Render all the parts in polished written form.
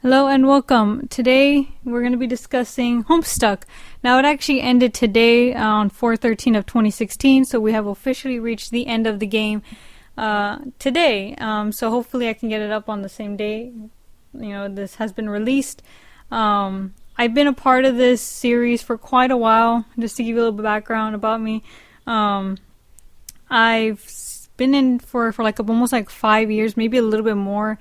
Hello and welcome. Today we're going to be discussing Homestuck. Now it actually ended today on 4/13 of 2016, so we have officially reached the end of the game today. So hopefully I can get it up on the same day. This has been released. I've been a part of this series for quite a while. Just to give you a little bit of background about me, I've been in for almost 5 years, maybe a little bit more.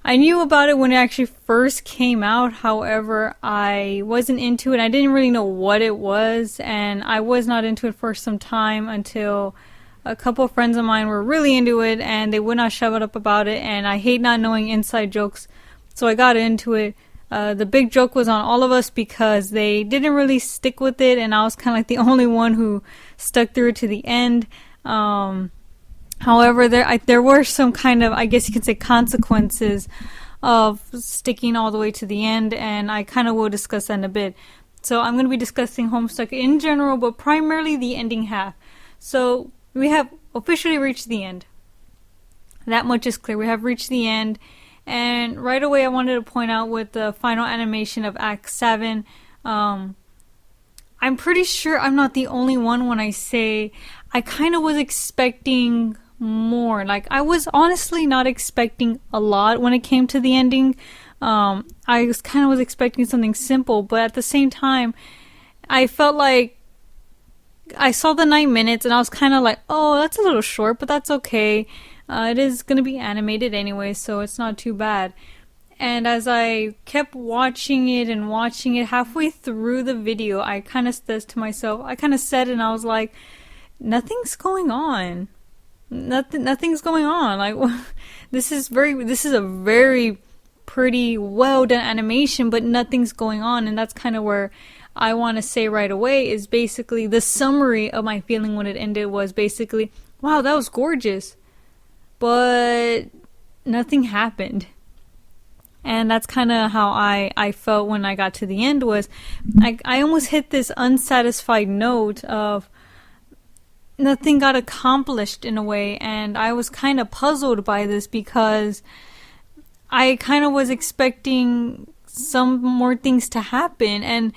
I knew about it when it actually first came out. However, I wasn't into it. I didn't really know what it was, and I was not into it for some time until a couple of friends of mine were really into it, and they would not shut up about it, and I hate not knowing inside jokes, so I got into it. The big joke was on all of us because they didn't really stick with it, and I was kind of like the only one who stuck through it to the end. However, there were some kind of, I guess you could say, consequences of sticking all the way to the end, and I kind of will discuss that in a bit. So I'm going to be discussing Homestuck in general, but primarily the ending half. So we have officially reached the end. That much is clear. We have reached the end, and right away I wanted to point out with the final animation of Act 7, I'm pretty sure I'm not the only one when I say I kind of was expecting more. I was honestly not expecting a lot when it came to the ending. I was expecting something simple, but at the same time, I felt like I saw the 9 minutes and I was kind of like, oh, that's a little short, but that's okay. It is going to be animated anyway, so it's not too bad. And as I kept watching it, halfway through the video, I kind of said to myself, and I was like, nothing's going on. Nothing's going on. This is a very pretty well done animation, but nothing's going on, and that's kind of where I want to say right away is basically the summary of my feeling when it ended was basically, wow, that was gorgeous, but nothing happened. And that's kind of how I felt when I got to the end. Was I almost hit this unsatisfied note of nothing got accomplished in a way, and I was kind of puzzled by this because I kind of was expecting some more things to happen, and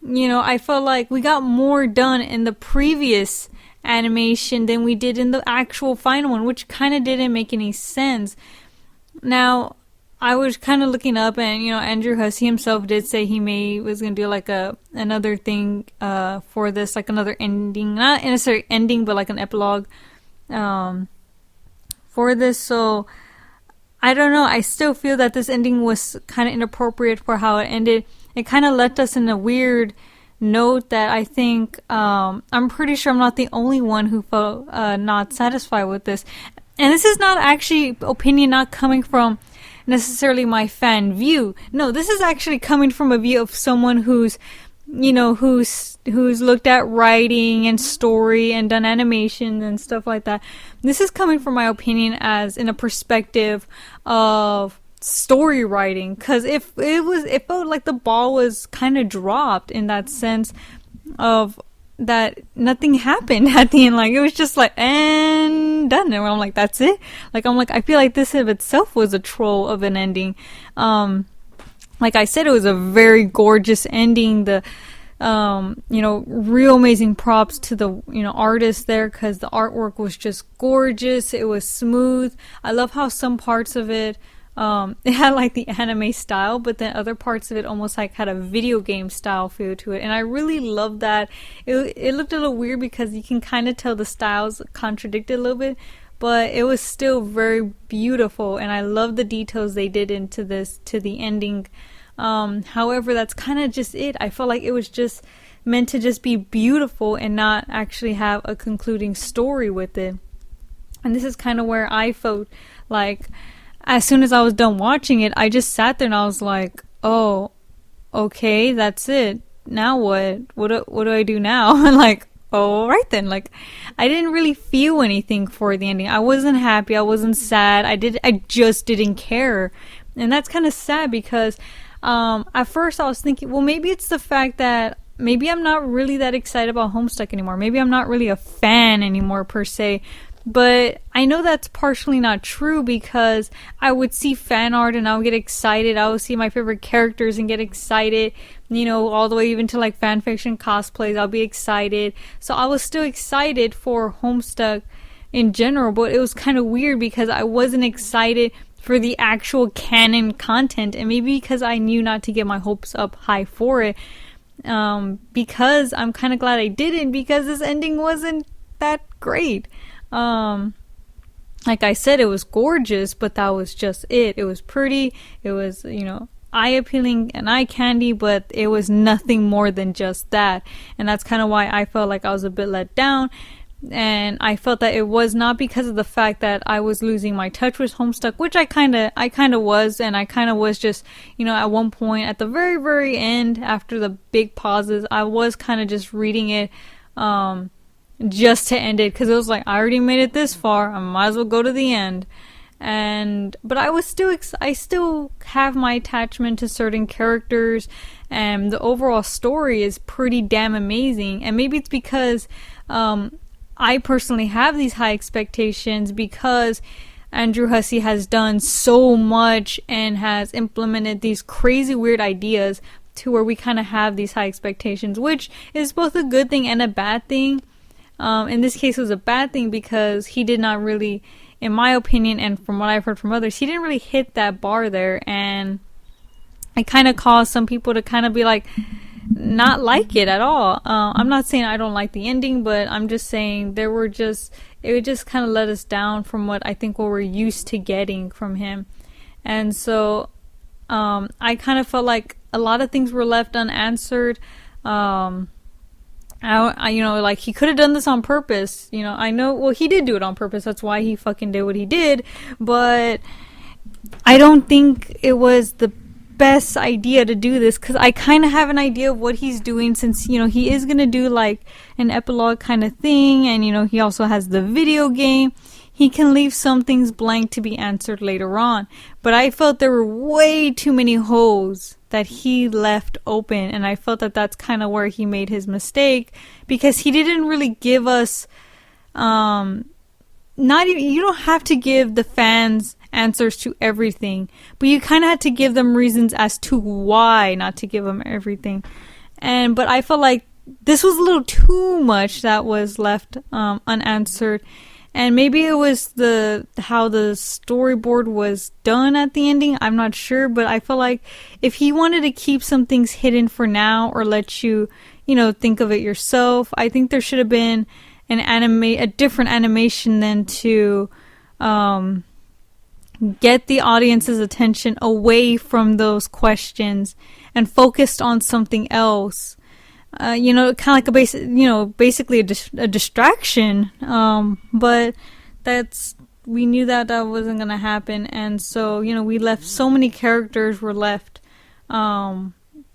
I felt like we got more done in the previous animation than we did in the actual final one, which kind of didn't make any sense. Now, I was kind of looking up, and Andrew Hussie himself did say he was gonna do another thing for this, another ending, not necessarily ending, but an epilogue for this. So I don't know. I still feel that this ending was kind of inappropriate for how it ended. It kind of left us in a weird note that I think I'm pretty sure I'm not the only one who felt not satisfied with this. And this is not actually opinion not coming from necessarily my fan view. No, this is actually coming from a view of someone who's looked at writing and story and done animation and stuff like that. This is coming from my opinion as in a perspective of story writing, because it felt like the ball was kind of dropped in that sense of that nothing happened at the end. It was just and done. And I'm like, that's it? I feel like this of itself was a troll of an ending. Like I said, it was a very gorgeous ending. The real amazing props to the artist there, because the artwork was just gorgeous. It was smooth. I love how some parts of it it had the anime style, but then other parts of it almost had a video game style feel to it, and I really loved that. It looked a little weird because you can kind of tell the styles contradicted a little bit, but it was still very beautiful, and I love the details they did into this to the ending. However, that's kind of just it. I felt like it was just meant to just be beautiful and not actually have a concluding story with it. And this is kind of where I felt like as soon as I was done watching it, I just sat there and I was like, oh, okay, that's it. Now what? What do I do now? All right then. I didn't really feel anything for the ending. I wasn't happy. I wasn't sad. I just didn't care. And that's kind of sad because at first I was thinking, well, maybe it's the fact that maybe I'm not really that excited about Homestuck anymore. Maybe I'm not really a fan anymore per se. But I know that's partially not true because I would see fan art and I would get excited. I would see my favorite characters and get excited, all the way even to like fanfiction cosplays. I'll be excited. So I was still excited for Homestuck in general, but it was kind of weird because I wasn't excited for the actual canon content, and maybe because I knew not to get my hopes up high for it. Because I'm kind of glad I didn't, because this ending wasn't that great. Like I said, it was gorgeous, but that was just it. It was pretty. It was, eye-appealing and eye candy, but it was nothing more than just that. And that's kind of why I felt like I was a bit let down. And I felt that it was not because of the fact that I was losing my touch with Homestuck, which I kind of was, and I kind of was just, at one point at the very, very end, after the big pauses, I was kind of just reading it, just to end it, because it was like, I already made it this far, I might as well go to the end. But I was still, I still have my attachment to certain characters, and the overall story is pretty damn amazing. And maybe it's because, I personally have these high expectations because Andrew Hussie has done so much and has implemented these crazy weird ideas to where we kind of have these high expectations, which is both a good thing and a bad thing. In this case, it was a bad thing because he did not really, in my opinion, and from what I've heard from others, he didn't really hit that bar there, and it kind of caused some people to kind of be like, not like it at all. I'm not saying I don't like the ending, but I'm just saying it would just kind of let us down from what we're used to getting from him. And so I kind of felt like a lot of things were left unanswered. Like he could have done this on purpose. I know, well, he did do it on purpose. That's why he fucking did what he did. But I don't think it was the best idea to do this, because I kind of have an idea of what he's doing, since he is gonna do like an epilogue kind of thing, and he also has the video game. He can leave some things blank to be answered later on, but I felt there were way too many holes that he left open, and I felt that that's kind of where he made his mistake, because he didn't really give us not even, you don't have to give the fans answers to everything, but you kind of had to give them reasons as to why not to give them everything. But I felt like this was a little too much that was left unanswered, and maybe it was how the storyboard was done at the ending. I'm not sure, but I felt like if he wanted to keep some things hidden for now, or let you think of it yourself, I think there should have been a different animation than to get the audience's attention away from those questions and focused on something else. Kind of like basically a distraction. But we knew that wasn't gonna happen, and so we left so many characters were left.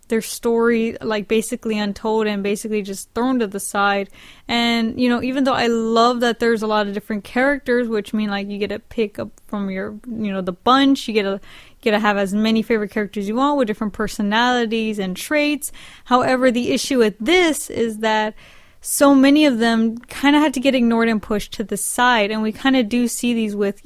Their story like basically untold and basically just thrown to the side. And even though I love that there's a lot of different characters, which mean like you get to pick up from your the bunch, you get to have as many favorite characters you want with different personalities and traits. However, the issue with this is that so many of them kind of had to get ignored and pushed to the side, and we kind of do see these with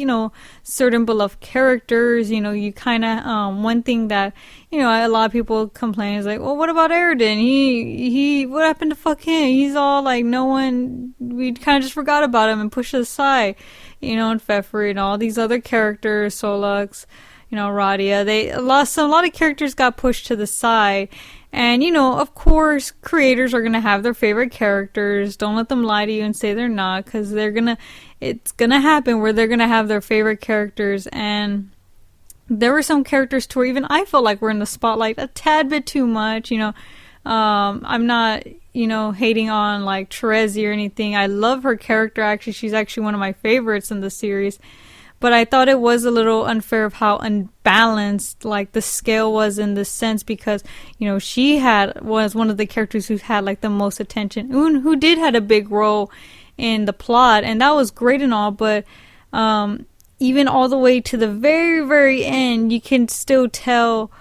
certain beloved characters. You kind of one thing that a lot of people complain is like, well, what about Aridin? He what happened to fuck him? He's all like, no one, we kind of just forgot about him and pushed to the side. And Pfeffer and all these other characters, Solux, Radia, a lot of characters got pushed to the side. And, of course, creators are going to have their favorite characters. Don't let them lie to you and say they're not, because it's going to happen where they're going to have their favorite characters. And there were some characters to where even I felt like we're in the spotlight a tad bit too much. I'm not, hating on like Terezi or anything. I love her character. Actually, she's actually one of my favorites in the series. But I thought it was a little unfair of how unbalanced like the scale was in this sense, because she was one of the characters who had like the most attention, who did had a big role in the plot, and that was great and all. But even all the way to the very, very end, you can still tell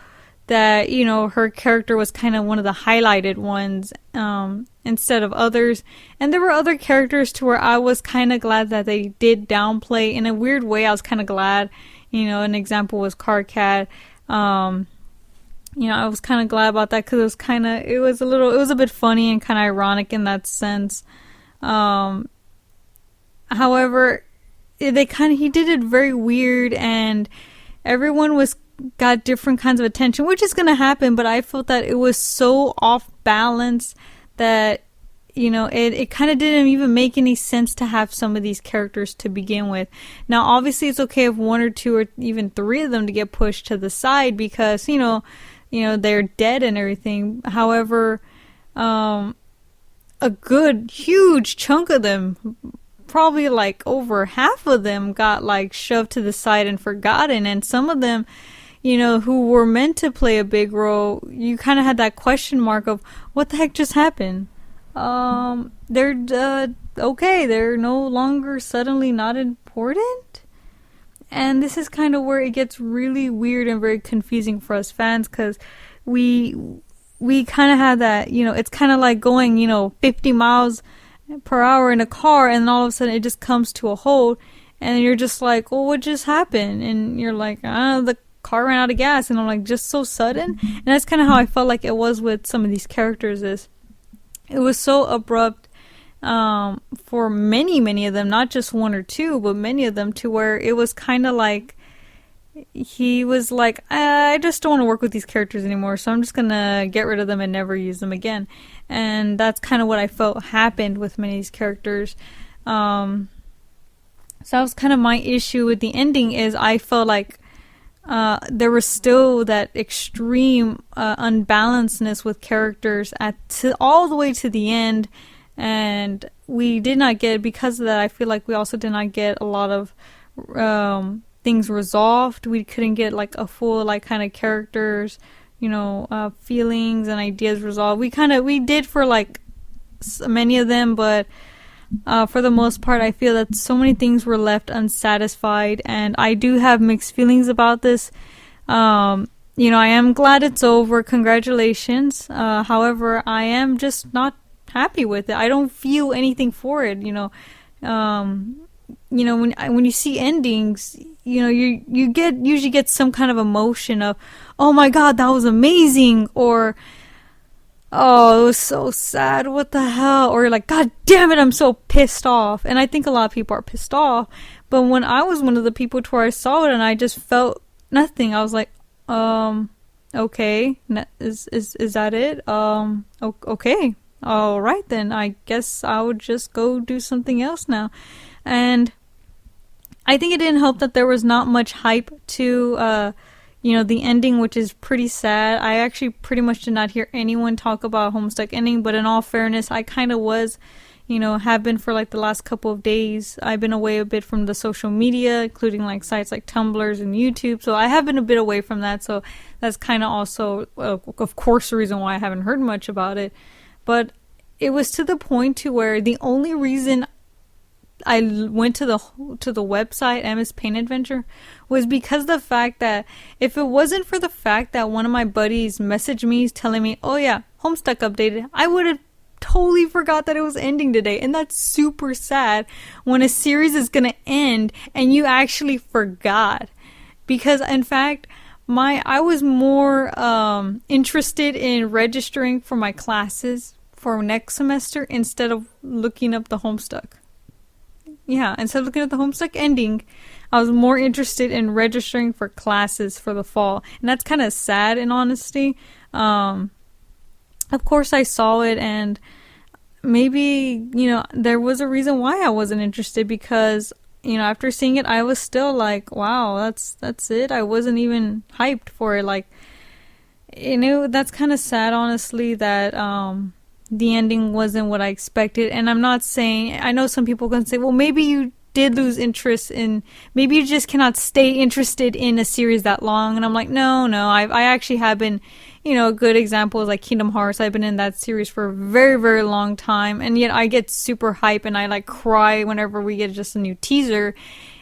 that her character was kind of one of the highlighted ones. And instead of others. And there were other characters to where I was kind of glad that they did downplay. In a weird way, I was kind of glad. An example was Carcat. I was kind of glad about that because it was a bit funny and kind of ironic in that sense. However, he did it very weird, and everyone got different kinds of attention, which is going to happen, but I felt that it was so off balance that, it kind of didn't even make any sense to have some of these characters to begin with. Now, obviously, it's okay if one or two or even three of them to get pushed to the side because, they're dead and everything. However, a good, huge chunk of them, probably like over half of them, got like shoved to the side and forgotten. And some of them, who were meant to play a big role, you kind of had that question mark of what the heck just happened. They're okay. They're no longer suddenly not important. And this is kind of where it gets really weird and very confusing for us fans, because we kind of had that, it's kind of like going, 50 miles per hour in a car, and all of a sudden it just comes to a halt, and you're just like, well, what just happened? And you're like, the car ran out of gas. And I'm like, just so sudden. And that's kind of how I felt like it was with some of these characters. It was so abrupt for many of them, not just one or two, but many of them, to where it was kind of like he was like, I just don't want to work with these characters anymore, so I'm just gonna get rid of them and never use them again. And that's kind of what I felt happened with many of these characters. So that was kind of my issue with the ending, is I felt like there was still that extreme unbalancedness with characters all the way to the end, and we did not get, because of that, I feel like we also did not get a lot of things resolved. We couldn't get like a full like kind of characters, feelings and ideas resolved. We did for like many of them, but for the most part, I feel that so many things were left unsatisfied, and I do have mixed feelings about this. I am glad it's over. Congratulations. However, I am just not happy with it. I don't feel anything for it. When you see endings, you usually get some kind of emotion of, oh my god, that was amazing, or oh, it was so sad, what the hell, or like, god damn it, I'm so pissed off. And I think a lot of people are pissed off, but when I was one of the people to where I saw it and I just felt nothing, I was like, okay, is that it? Okay, all right then, I guess I would just go do something else now. And I think it didn't help that there was not much hype to the ending, which is pretty sad. I actually pretty much did not hear anyone talk about Homestuck Ending, but in all fairness, I kind of was, have been for like the last couple of days. I've been away a bit from the social media, including like sites like Tumblrs and YouTube, so I have been a bit away from that, so that's kind of also, of course, the reason why I haven't heard much about it. But it was to the point to where the only reason I went to the website MS Paint Adventure was because of the fact that if it wasn't for the fact that one of my buddies messaged me telling me, oh yeah, Homestuck updated, I would have totally forgot that it was ending today. And that's super sad when a series is gonna end and you actually forgot. Because in fact, I was more interested in registering for my classes for next semester instead of looking up the Homestuck. Yeah, instead of looking at the Homestuck Ending, I was more interested in registering for classes for the fall. And that's kind of sad, in honesty. Of course, I saw it, and maybe, there was a reason why I wasn't interested, because, after seeing it, I was still like, wow, that's it. I wasn't even hyped for it. Like, that's kind of sad, honestly, that the ending wasn't what I expected. And I'm not saying, I know some people can say, well, maybe you did lose interest in, maybe you just cannot stay interested in a series that long. And I'm like, no, I actually have been, a good example is like Kingdom Hearts. I've been in that series for a very, very long time, and yet I get super hype and I like cry whenever we get just a new teaser.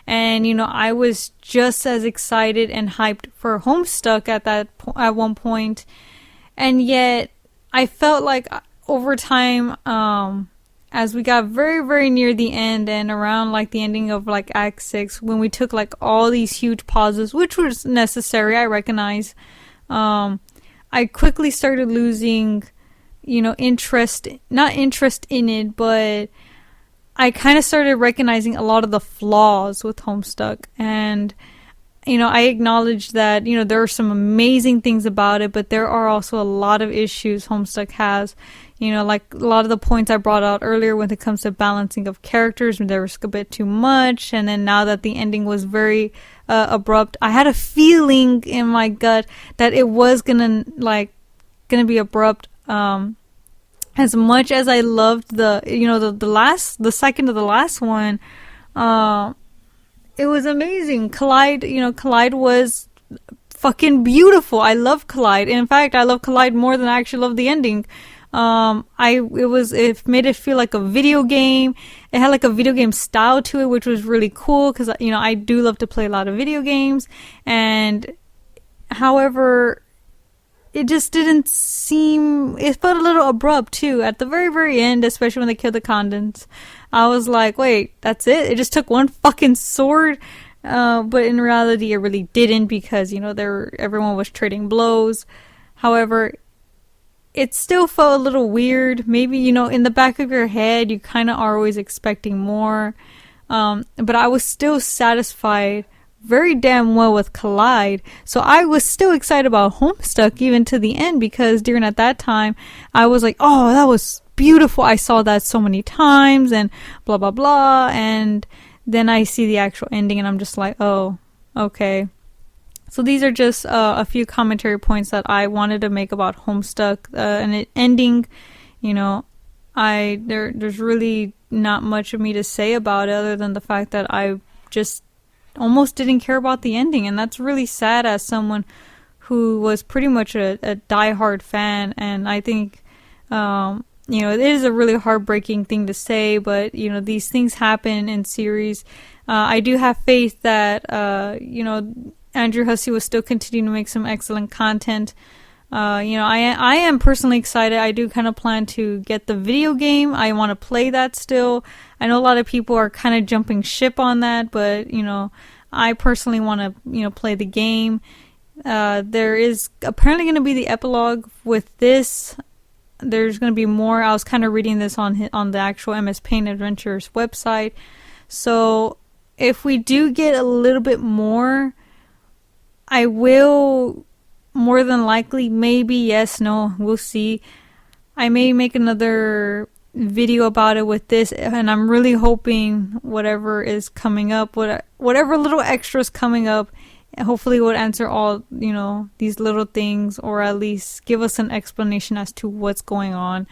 And I was just as excited and hyped for Homestuck at one point, and yet I felt like, over time, as we got very, very near the end and around like the ending of like Act 6, when we took like all these huge pauses, which was necessary, I recognize, I quickly started losing, not interest in it, but I kind of started recognizing a lot of the flaws with Homestuck. And, I acknowledge that, there are some amazing things about it, but there are also a lot of issues Homestuck has. Like a lot of the points I brought out earlier when it comes to balancing of characters, there was a bit too much. And then now that the ending was very abrupt, I had a feeling in my gut that it was gonna be abrupt. As much as I loved the second to the last one, it was amazing. Collide was fucking beautiful. I love Collide. In fact, I love Collide more than I actually love the ending. It made it feel like a video game. It had like a video game style to it, which was really cool because, I do love to play a lot of video games. And however, it just didn't seem, it felt a little abrupt too. At the very, very end, especially when they killed the Condens, I was like, wait, that's it? It just took one fucking sword? But in reality, it really didn't because, everyone was trading blows. However, it still felt a little weird. Maybe, in the back of your head, you kind of are always expecting more. But I was still satisfied very damn well with Collide. So I was still excited about Homestuck even to the end because at that time, I was like, oh, that was beautiful. I saw that so many times and blah, blah, blah. And then I see the actual ending and I'm just like, oh, okay. So these are just a few commentary points that I wanted to make about Homestuck and it ending. There's really not much of me to say about it other than the fact that I just almost didn't care about the ending, and that's really sad as someone who was pretty much a diehard fan. And I think it is a really heartbreaking thing to say, but these things happen in series. I do have faith that Andrew Hussie will still continue to make some excellent content. I am personally excited. I do kind of plan to get the video game. I want to play that still. I know a lot of people are kind of jumping ship on that, but I personally want to play the game. There is apparently going to be the epilogue with this. There's going to be more. I was kind of reading this on the actual MS Paint Adventures website. So if we do get a little bit more, I will more than likely, maybe, yes, no, we'll see. I may make another video about it with this, and I'm really hoping whatever is coming up, whatever little extras coming up, hopefully would answer all, these little things, or at least give us an explanation as to what's going on,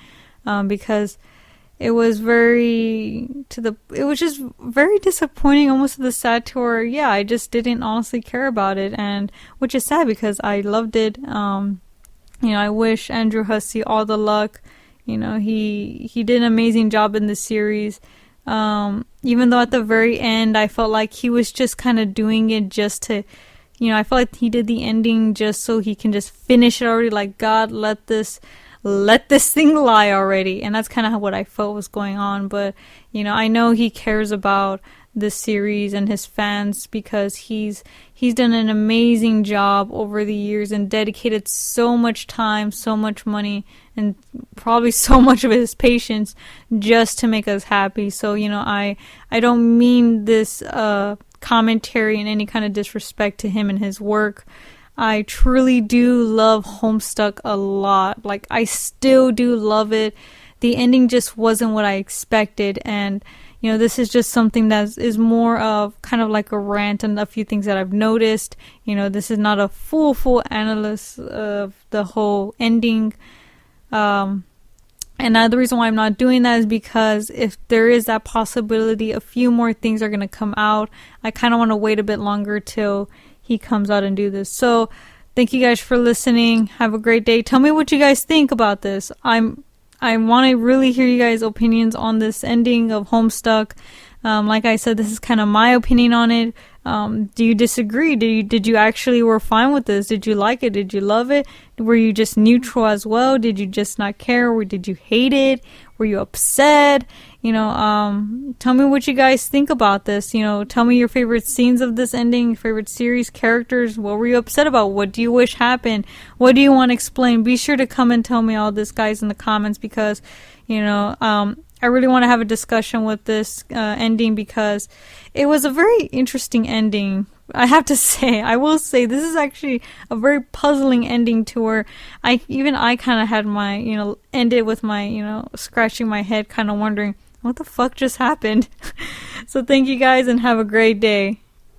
because it was just very disappointing, almost to the sad to where, yeah, I just didn't honestly care about it, and which is sad because I loved it. I wish Andrew Hussie all the luck. He did an amazing job in the series. Even though at the very end, I felt like he was just kind of doing it just to, I felt like he did the ending just so he can just finish it already. Like, God, let this thing lie already. And that's kind of what I felt was going on. But, I know he cares about this series and his fans because he's done an amazing job over the years and dedicated so much time, so much money, and probably so much of his patience just to make us happy. So, I don't mean this commentary in any kind of disrespect to him and his work. I truly do love Homestuck a lot. Like, I still do love it. The ending just wasn't what I expected, and this is just something that is more of kind of like a rant and a few things that I've noticed. This is not a full analysis of the whole ending. And the reason why I'm not doing that is because if there is that possibility, a few more things are going to come out. I kind of want to wait a bit longer till he comes out and do this. So thank you guys for listening. Have a great day. Tell me what you guys think about this. I want to really hear you guys' opinions on this ending of Homestuck. Like I said, this is kind of my opinion on it. Do you disagree? Did you actually were fine with this? Did you like it? Did you love it? Were you just neutral as well? Did you just not care? Or did you hate it? Were you upset? Tell me what you guys think about this. Tell me your favorite scenes of this ending, favorite series, characters. What were you upset about? What do you wish happened? What do you want to explain? Be sure to come and tell me all this, guys, in the comments, because, I really want to have a discussion with this ending, because it was a very interesting ending. I have to say, I will say, this is actually a very puzzling ending to where I kind of had my, ended with my, scratching my head, kind of wondering, what the fuck just happened? So thank you guys and have a great day.